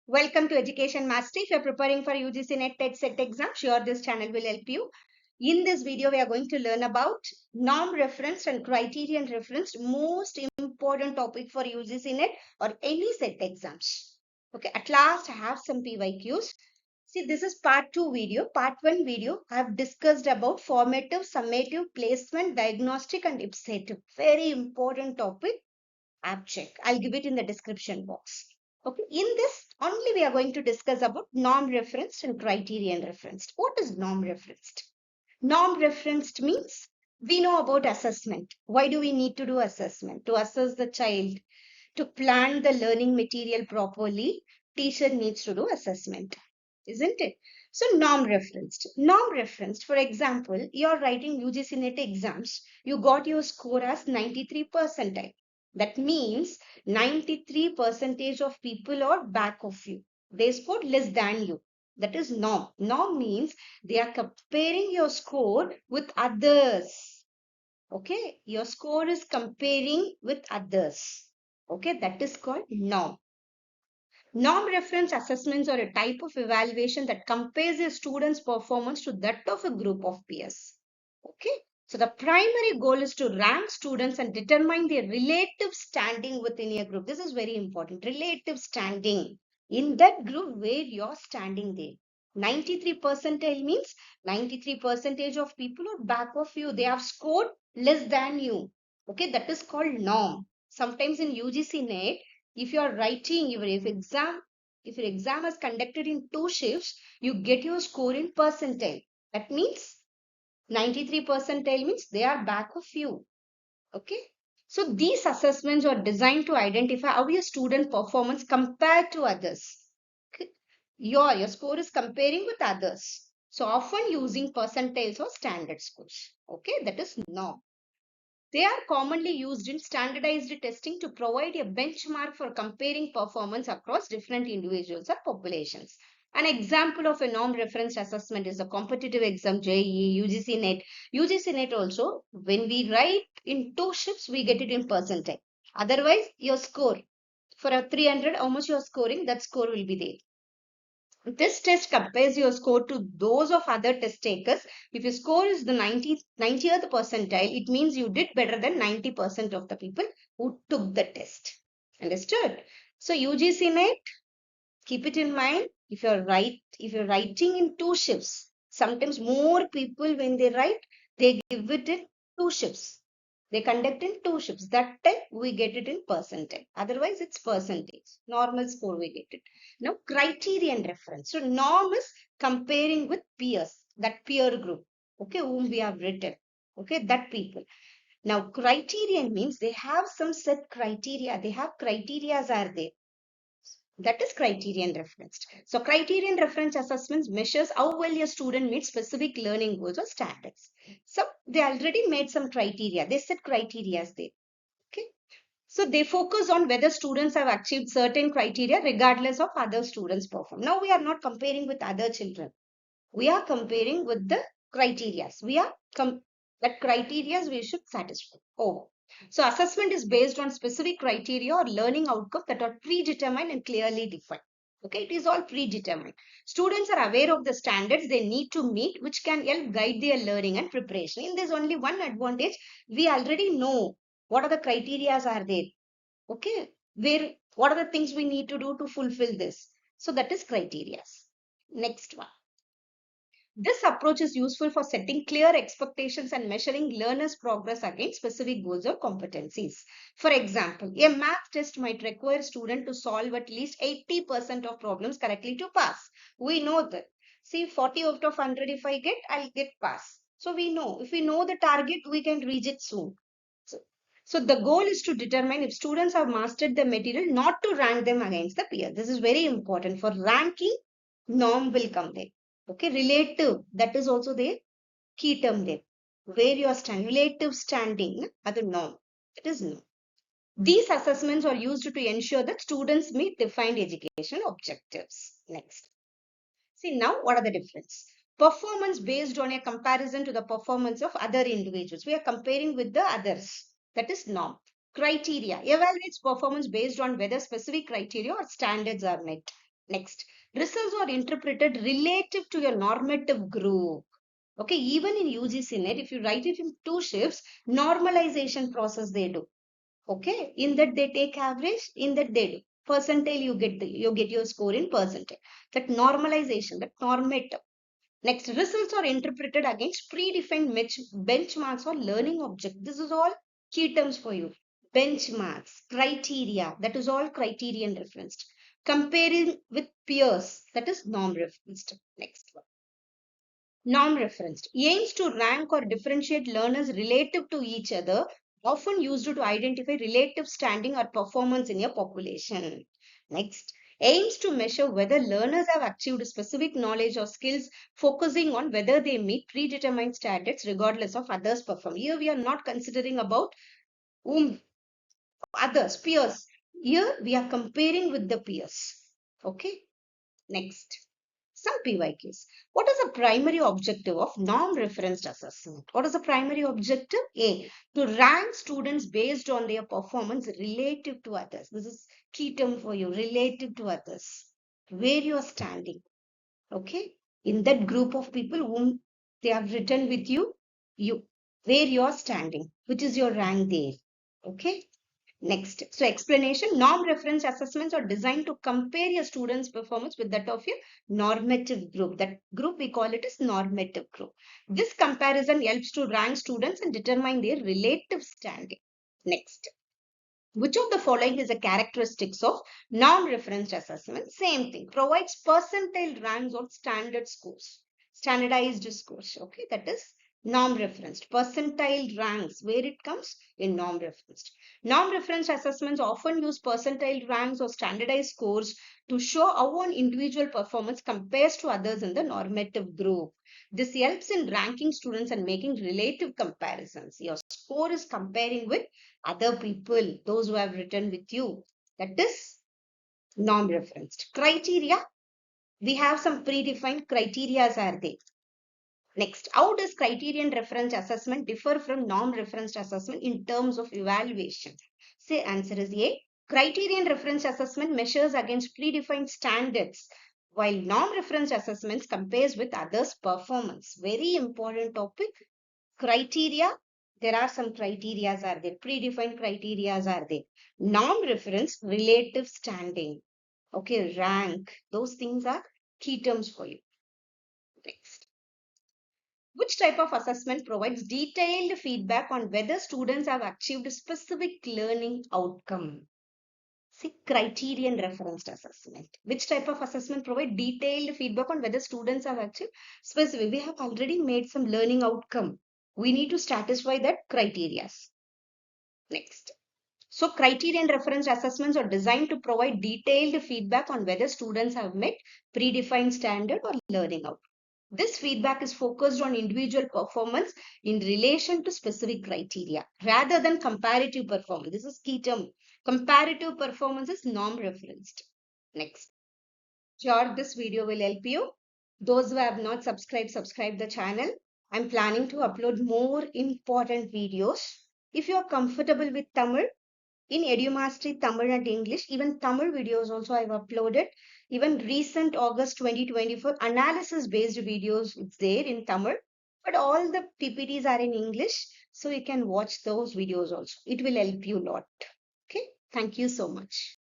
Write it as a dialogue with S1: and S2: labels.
S1: Welcome to Education Mastery. If you're preparing for UGC NET KSET exam, sure this channel will help you. In this video, we are going to learn about norm referenced and criterion referenced, most important topic for UGC NET or any set exams. Okay, at last I have some PYQs. See, this is part 2 video. Part 1 video, I have discussed about formative, summative, placement, diagnostic and ipsative. Very important topic. App check. I'll give it in the description box. Okay, in this only we are going to discuss about norm referenced and criterion referenced. What is norm referenced? Norm referenced means we know about assessment. Why do we need to do assessment? To assess the child, to plan the learning material properly, teacher needs to do assessment, isn't it? So norm referenced. Norm referenced, for example, you're writing UGC NET exams, you got your score as 93 percentile. That means 93% of people are back of you. They scored less than you. That is norm. Norm means they are comparing your score with others. Okay, your score is comparing with others. Okay, that is called norm. Norm reference assessments are a type of evaluation that compares a student's performance to that of a group of peers. Okay, so the primary goal is to rank students and determine their relative standing within a group. This is very important. Relative standing in that group where you're standing there. 93 percentile means 93% of people are back of you. They have scored less than you. Okay, that is called norm. Sometimes in UGC NET, if you are writing your exam, if your exam is conducted in 2 shifts, you get your score in percentile. That means 93 percentile means they are back of you. Okay. So these assessments are designed to identify how your student performance compared to others. Okay. Your score is comparing with others. So often using percentiles or standard scores. Okay, that is norm. They are commonly used in standardized testing to provide a benchmark for comparing performance across different individuals or populations. An example of a norm referenced assessment is a competitive exam, JEE, UGC NET. UGC NET also, when we write in 2 shifts, we get it in percentile. Otherwise, your score for a 300, how much you are scoring, that score will be there. This test compares your score to those of other test takers. If your score is the 90th percentile, it means you did better than 90% of the people who took the test. Understood? So UGC NET, keep it in mind. If you're writing in 2 shifts, sometimes more people when they write, they give it in 2 shifts. They conduct in 2 shifts. That time we get it in percentile. Otherwise, it's percentage. Normal score we get it. Now, criterion reference. So, norm is comparing with peers, that peer group, okay, whom we have written, okay, that people. Now, criterion means they have some set criteria. They have criterias are there. That is criterion referenced. So criterion reference assessments measures how well a student meets specific learning goals or standards. So they already made some criteria. They set criteria there. Okay. So they focus on whether students have achieved certain criteria regardless of other students' perform. Now we are not comparing with other children. We are comparing with the criteria. That criteria we should satisfy. Oh. So assessment is based on specific criteria or learning outcomes that are predetermined and clearly defined. Okay, it is all predetermined. Students are aware of the standards they need to meet, which can help guide their learning and preparation. In this only one advantage, we already know what are the criteria are there. Okay, what are the things we need to do to fulfill this. So that is criteria. Next one. This approach is useful for setting clear expectations and measuring learners' progress against specific goals or competencies. For example, a math test might require a student to solve at least 80% of problems correctly to pass. We know that. See, 40 out of 100 if I get, I'll get pass. So we know. If we know the target, we can reach it soon. So the goal is to determine if students have mastered the material, not to rank them against the peer. This is very important. For ranking, norm will come there. Okay, relative, that is also the key term there. Where you are standing, relative standing, other norm. It is norm. These assessments are used to ensure that students meet defined education objectives. Next. See now, what are the difference? Performance based on a comparison to the performance of other individuals. We are comparing with the others. That is norm. Criteria evaluates performance based on whether specific criteria or standards are met. Next, results are interpreted relative to your normative group. Okay, even in UGC net, if you write it in 2 shifts, normalization process they do. Okay, in that they take average, in that they do percentile, you get your score in percentile. That normalization, that normative. Next, results are interpreted against predefined benchmarks or learning object. This is all key terms for you. Benchmarks, criteria, that is all criterion referenced. Comparing with peers, that is norm referenced. Next one. Norm referenced aims to rank or differentiate learners relative to each other, often used to identify relative standing or performance in your population. Next, aims to measure whether learners have achieved specific knowledge or skills, focusing on whether they meet predetermined standards regardless of others' performance. Here we are not considering about others, peers. Here we are comparing with the peers. Okay. Next, some PYQs. What is the primary objective of norm-referenced assessment? What is the primary objective? A, to rank students based on their performance relative to others. This is key term for you, relative to others. Where you are standing. Okay? In that group of people whom they have written with you, where you are standing, which is your rank there. Okay? Next, so explanation, norm reference assessments are designed to compare your students' performance with that of your normative group. That group we call it as normative group. This comparison helps to rank students and determine their relative standing. Next, which of the following is a characteristics of norm-referenced assessment? Same thing, provides percentile ranks or standard scores, standardized scores. Okay, that is norm-referenced. Percentile ranks, where it comes in norm-referenced. Norm-referenced assessments often use percentile ranks or standardized scores to show how an individual performance compares to others in the normative group. This helps in ranking students and making relative comparisons. Your score is comparing with other people, those who have written with you. That is norm referenced. Criteria, we have some predefined criteria are there. Next, how does criterion reference assessment differ from norm referenced assessment in terms of evaluation? Say answer is A. Criterion reference assessment measures against predefined standards, while norm reference assessments compares with others' performance. Very important topic. Criteria, there are some criterias are there, predefined criterias are there. Norm reference, relative standing, okay, rank, those things are key terms for you. Next, which type of assessment provides detailed feedback on whether students have achieved a specific learning outcome? See, criterion referenced assessment. Which type of assessment provide detailed feedback on whether students have achieved specific? We have already made some learning outcome. We need to satisfy that criteria. Next. So criterion referenced assessments are designed to provide detailed feedback on whether students have met predefined standard or learning outcome. This feedback is focused on individual performance in relation to specific criteria rather than comparative performance. This is key term. Comparative performance is norm referenced. Next. Sure, this video will help you. Those who have not subscribed, subscribe the channel. I'm planning to upload more important videos. If you are comfortable with Tamil, in Edu-Mastery Tamil and English, even Tamil videos also I've uploaded. Even recent August 2024 analysis based videos, it's there in Tamil. But all the PPTs are in English. So you can watch those videos also. It will help you a lot. Okay. Thank you so much.